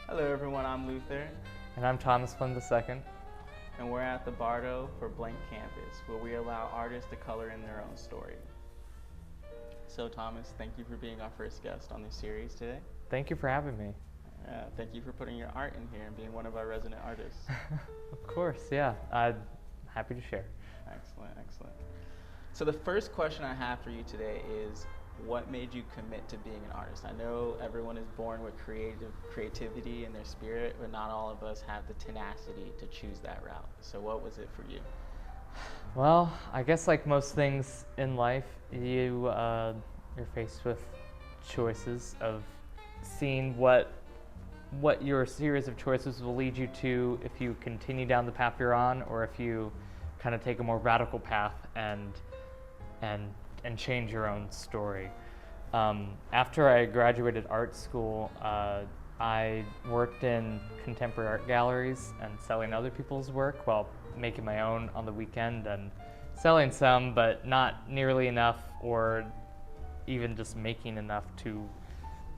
Hello everyone, I'm Luther, And I'm Thomas Flynn II. and we're at the Bardo for Blank Canvas, where we allow artists to color in their own story. So Thomas, thank you for being our first guest on this series today. Thank you for having me. Thank you for putting your art in here and being one of our resident artists. Of course, yeah. I'm happy to share. Excellent, excellent. So the first question I have for you today is, what made you commit to being an artist? I know everyone is born with creativity in their spirit, but not all of us have the tenacity to choose that route. So what was it for you? Well, I guess like most things in life, you're faced with choices of seeing what your series of choices will lead you to if you continue down the path you're on, or if you kind of take a more radical path and change your own story. After I graduated art school, I worked in contemporary art galleries and selling other people's work while making my own on the weekend, and selling some, but not nearly enough, or even just making enough to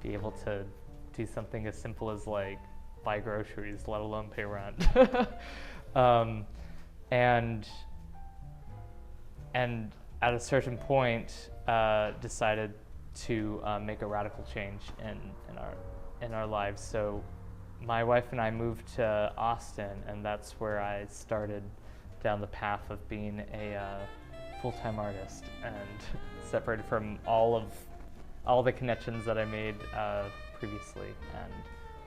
be able to do something as simple as like buy groceries, let alone pay rent. And at a certain point, decided to make a radical change in our lives. So my wife and I moved to Austin, and that's where I started down the path of being a full-time artist, and separated from all the connections that I made previously, and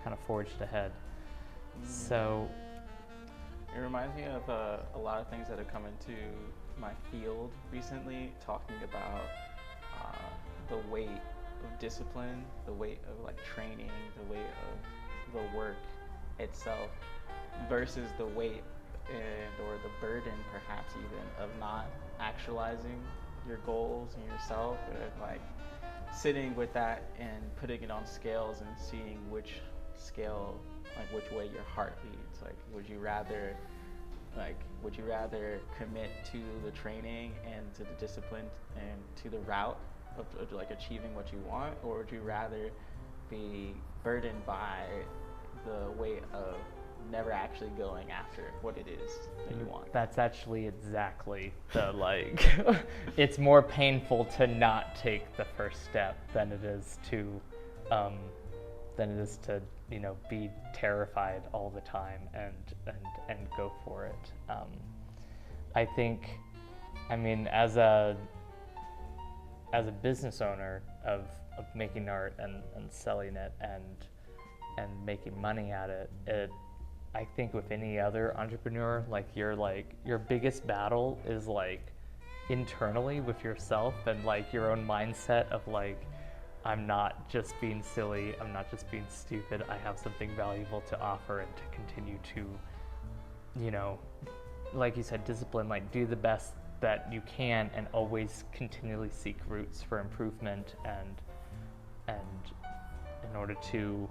kind of forged ahead. So it reminds me of a lot of things that have come into my field recently, talking about the weight of discipline, the weight of like training, the weight of the work itself, versus the weight or the burden perhaps even of not actualizing your goals and yourself, and like sitting with that and putting it on scales and seeing which scale, like which way your heart leads. Like would you rather commit to the training and to the discipline and to the route of like achieving what you want, or would you rather be burdened by the weight of never actually going after what it is that you want? That's actually exactly the it's more painful to not take the first step than it is to be terrified all the time and go for it. I think, as a business owner of making art and selling it and making money at it, I think with any other entrepreneur, your biggest battle is internally with yourself, and your own mindset of I'm not just being silly, I'm not just being stupid, I have something valuable to offer, and to continue to, like you said, discipline, do the best that you can, and always continually seek routes for improvement, and in order to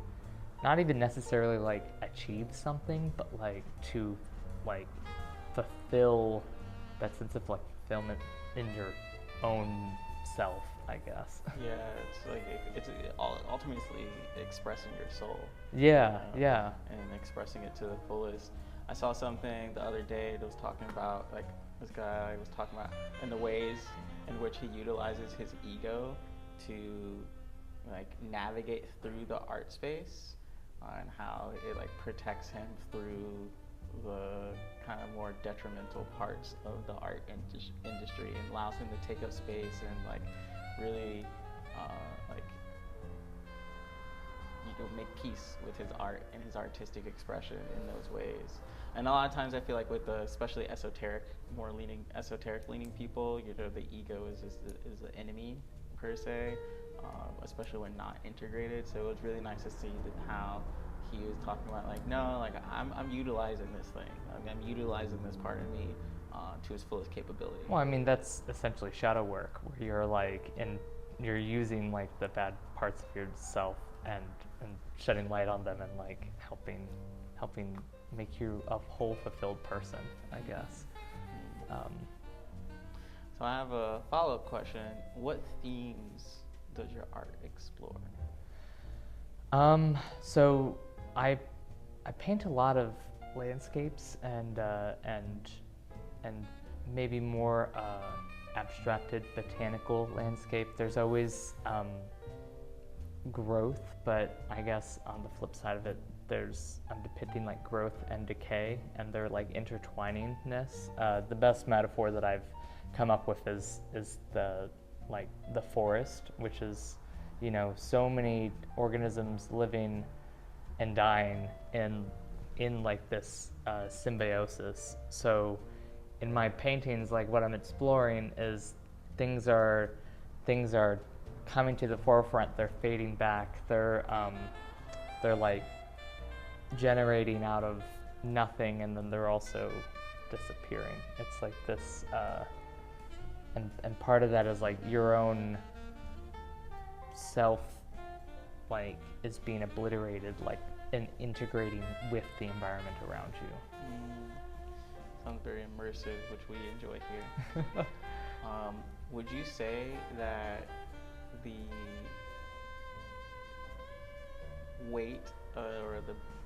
not even necessarily achieve something, but to fulfill that sense of fulfillment in your own self, I guess. Yeah, it's ultimately expressing your soul. Yeah, yeah. And expressing it to the fullest. I saw something the other day that was talking about this guy was talking about in the ways in which he utilizes his ego to navigate through the art space, and how it protects him through the kind of more detrimental parts of the art industry, and allows him to take up space and really make peace with his art and his artistic expression in those ways. And a lot of times I feel with especially esoteric leaning people, the ego is the enemy per se, especially when not integrated. So it was really nice to see how he was talking about I'm utilizing this thing. I'm utilizing this part of me to its fullest capability. Well, that's essentially shadow work, where you're you're using the bad parts of yourself and shedding light on them, and helping make you a whole fulfilled person, I guess. So I have a follow-up question. What themes does your art explore? So I paint a lot of landscapes and maybe more abstracted botanical landscape. There's always growth, but I guess on the flip side of it, I'm depicting like growth and decay, and they're like intertwiningness. The best metaphor that I've come up with is the forest, which is, you know, so many organisms living and dying in like this symbiosis. So in my paintings, like what I'm exploring is things are coming to the forefront, they're fading back, they're like generating out of nothing, and then they're also disappearing. It's like this and part of that is like your own self like is being obliterated, like, and integrating with the environment around you. Sounds very immersive, which we enjoy here. Would you say that the weight or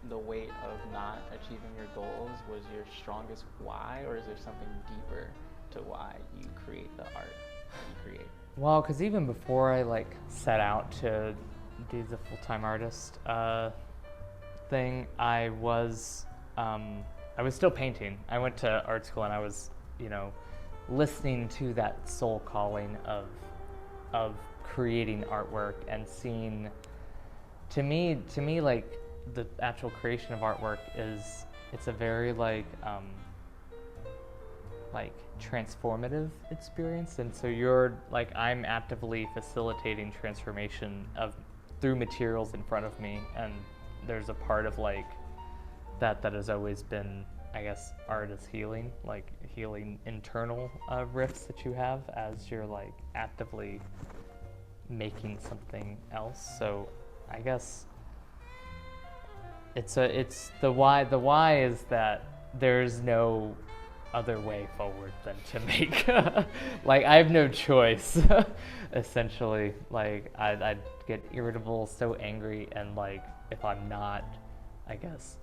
the weight of not achieving your goals was your strongest why, or is there something deeper to why you create the art that you create? Well, because even before I like set out to do the full-time artist thing, I was still painting. I went to art school and I was, you know, listening to that soul calling of creating artwork and seeing, to me like the actual creation of artwork it's a very like transformative experience, and so you're like, I'm actively facilitating transformation through materials in front of me, and there's a part of like that has always been, I guess, art is healing, like healing internal rifts that you have as you're like actively making something else. So I guess it's the why. The why is that there's no other way forward than to make like I have no choice essentially. Like I'd get irritable, so angry, and like if I'm not, I guess,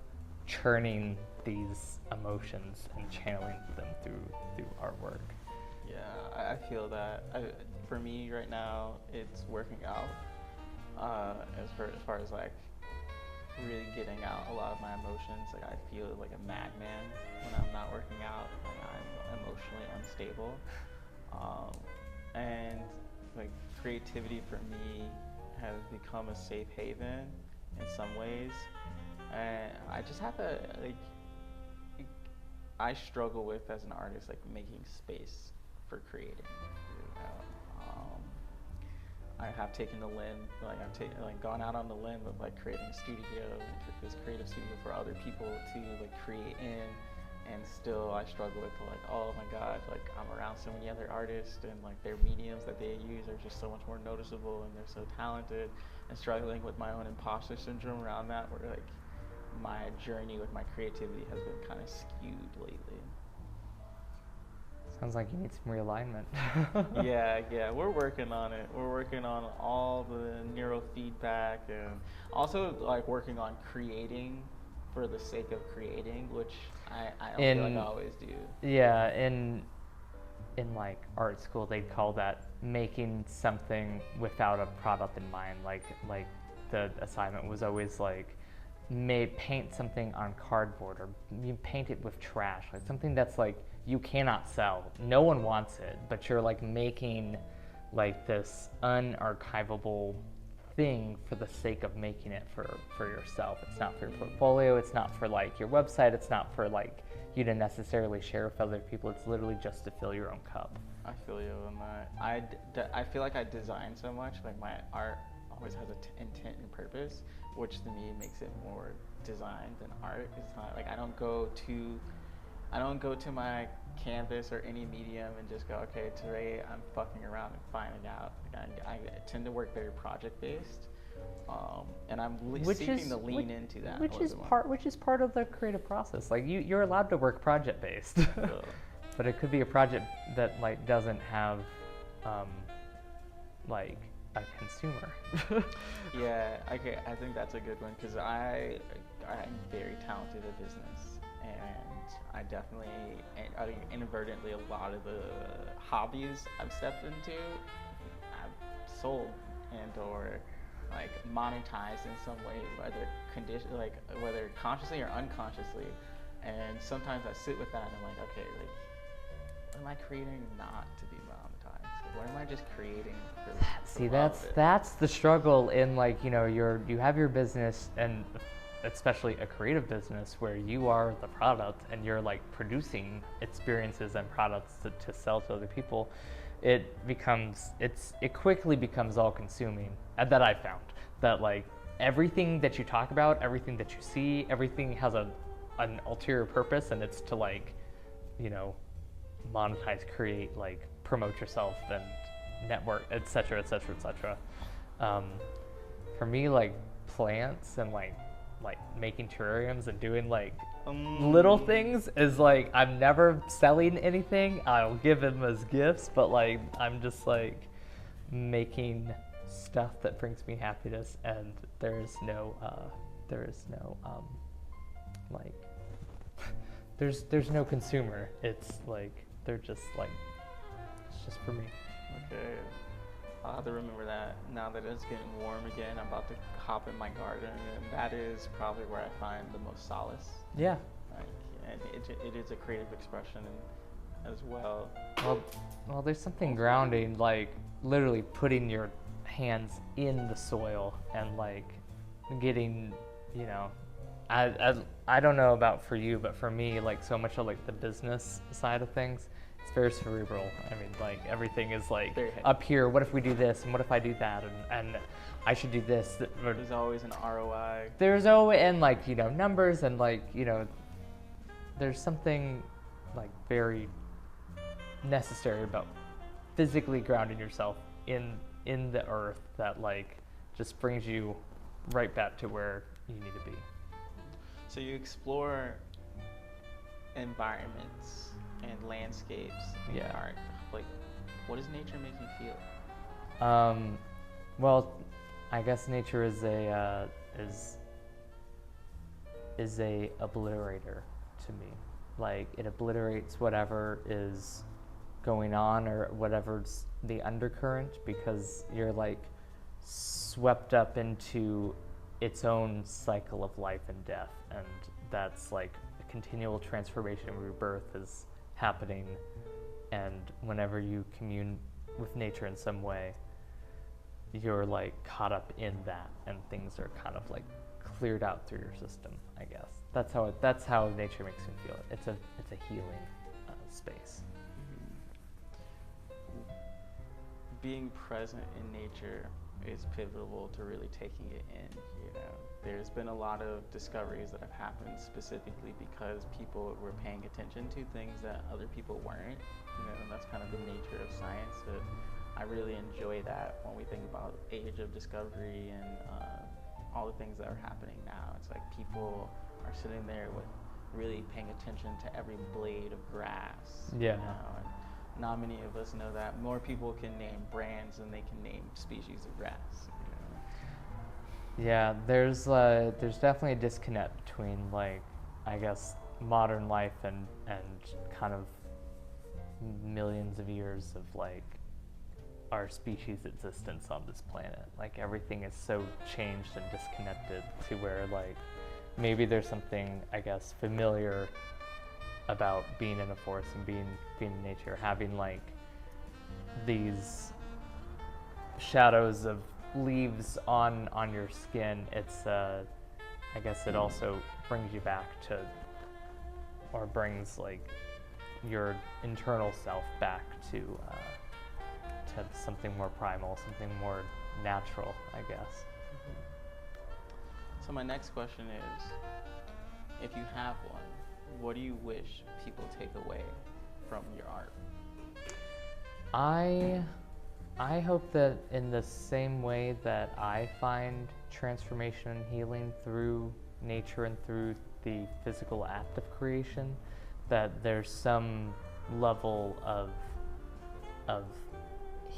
churning these emotions and channeling them through artwork. Yeah, I feel that. For me right now, it's working out. As far as like really getting out a lot of my emotions, like I feel like a madman when I'm not working out. Like I'm emotionally unstable, and like creativity for me has become a safe haven in some ways, and I just have to like. I struggle with, as an artist, like making space for creating. You know? I have taken the limb, like I've gone out on the limb of like creating a studio, this creative studio for other people to like create in, and still I struggle with like, oh my god, like I'm around so many other artists, and like their mediums that they use are just so much more noticeable, and they're so talented, and struggling with my own imposter syndrome around that, where like my journey with my creativity has been kind of skewed lately. Sounds like you need some realignment. Yeah, we're working on it. We're working on all the neurofeedback, and also like working on creating for the sake of creating, which I don't feel like I always do. Yeah, in like art school, they'd call that making something without a product in mind. Like the assignment was always like, paint something on cardboard, or you paint it with trash, like something that's like you cannot sell, no one wants it, but you're like making like this unarchivable thing for the sake of making it for yourself. It's not for your portfolio, it's not for like your website, it's not for like you to necessarily share with other people, it's literally just to fill your own cup. I feel you on that. I feel like I design so much, like my art always has an intent and purpose, which to me makes it more design than art. It's not like I don't go to my canvas or any medium and just go, okay, today I'm fucking around and finding out. Like I tend to work very project based, and I'm seeking to lean into that. Which is part of the creative process. Like you're allowed to work project based, but it could be a project that like doesn't have like a consumer. Yeah, okay, I think that's a good one because I'm very talented at business, and I definitely, I think inadvertently, a lot of the hobbies I've stepped into, I've sold and or like monetized in some way, whether consciously or unconsciously. And sometimes I sit with that and I'm like, okay, like, what am I creating not to be monetized? Like, what am I just creating for See, the love of it? that's the struggle in, like, you know, you have your business, and especially a creative business where you are the product and you're like producing experiences and products to sell to other people. It quickly becomes all consuming. And that I found that, like, everything that you talk about, everything that you see, everything has an ulterior purpose, and it's to, like, you know, monetize, create, like, promote yourself and network, etc., etc., etc. For me, like, plants and like making terrariums and doing like little things is like, I'm never selling anything. I'll give them as gifts, but like, I'm just like making stuff that brings me happiness, and there's no like there's no consumer. It's like they're just like, it's just for me. Okay. I'll have to remember that. Now that it's getting warm again, I'm about to hop in my garden, and that is probably where I find the most solace. Yeah. Like, and it is a creative expression as well. Well, there's something grounding, like literally putting your hands in the soil and like getting, you know, I don't know about for you, but for me, like, so much of like the business side of things, it's very cerebral. I mean, like, everything is like up here. What if we do this, and what if I do that, and I should do this. There's always an ROI. There's always, and like, you know, numbers, and like, you know, there's something like very necessary about physically grounding yourself in the earth that like just brings you right back to where you need to be. So you explore environments and landscapes in art. Like, what does nature make you feel? Well, I guess nature is a obliterator to me. Like, it obliterates whatever is going on or whatever's the undercurrent, because you're like swept up into its own cycle of life and death, and that's like a continual transformation and rebirth is happening. And whenever you commune with nature in some way, you're like caught up in that, and things are kind of like cleared out through your system. I guess that's how nature makes me feel. It's a healing space. Being present in nature is pivotal to really taking it in. You know, there's been a lot of discoveries that have happened specifically because people were paying attention to things that other people weren't. You know, and that's kind of the nature of science. So I really enjoy that when we think about age of discovery and all the things that are happening now. It's like people are sitting there with really paying attention to every blade of grass. Yeah. You know, and not many of us know that. More people can name brands than they can name species of grass. You know? Yeah, there's definitely a disconnect between, like, I guess, modern life and kind of millions of years of like our species' existence on this planet. Like, everything is so changed and disconnected to where, like, maybe there's something, I guess, familiar about being in a forest and being in nature, having like these shadows of leaves on your skin. It's I guess it also brings you back to, or brings like your internal self back to something more primal, something more natural, I guess. So my next question is, if you have one, what do you wish people take away from your art? I hope that in the same way that I find transformation and healing through nature and through the physical act of creation, that there's some level of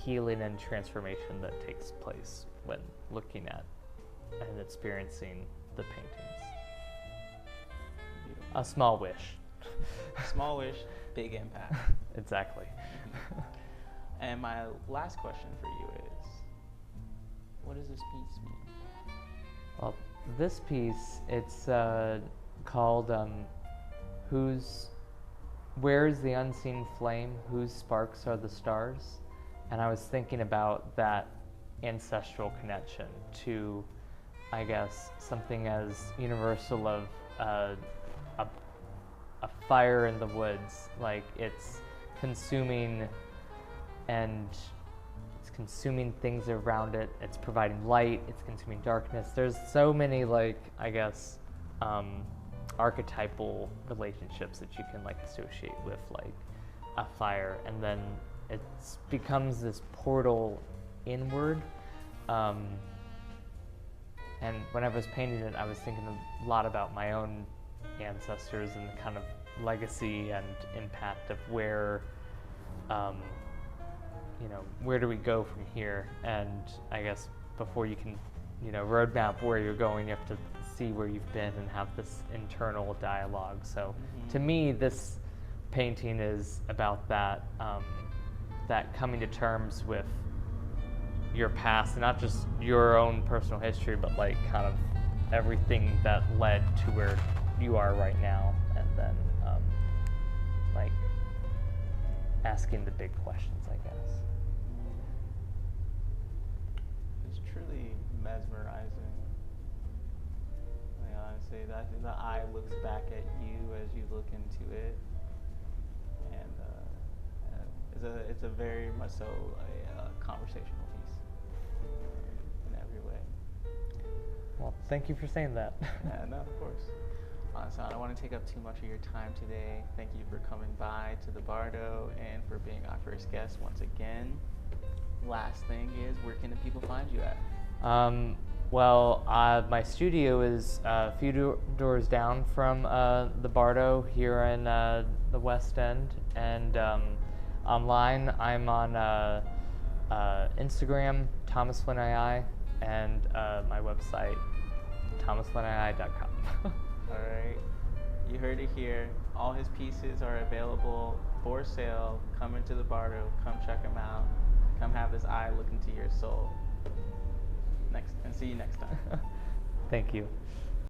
healing and transformation that takes place when looking at and experiencing the paintings. Beautiful. A small wish. Small wish, big impact. Exactly. And my last question for you is, what does this piece mean? Well, this piece, it's called Where's the Unseen Flame? Whose Sparks Are the Stars? And I was thinking about that ancestral connection to, I guess, something as universal of a fire in the woods. Like it's consuming things around it. It's providing light. It's consuming darkness. There's so many, like, I guess, archetypal relationships that you can like associate with like a fire, and then it becomes this portal inward. And when I was painting it, I was thinking a lot about my own ancestors and the kind of legacy and impact of where where do we go from here? And I guess before you can, roadmap where you're going, you have to see where you've been and have this internal dialogue. So to me, this painting is about that, that coming to terms with your past, and not just your own personal history, but like kind of everything that led to where you are right now, and then like asking the big questions, I guess. It's truly mesmerizing. Like, honestly, the eye looks back at you as you look into it, and it's a very much so a conversational piece in every way. Well, thank you for saying that. Yeah, no, of course. So I don't want to take up too much of your time today. Thank you for coming by to the Bardo and for being our first guest once again. Last thing is, where can the people find you at? My studio is a few doors down from the Bardo here in the West End, and online I'm on Instagram, Thomas Flynn II, and my website, thomasflynnii.com. All right, you heard it here. All his pieces are available for sale. Come into the Bardo, come check him out. Come have this eye look into your soul. And see you next time. Thank you.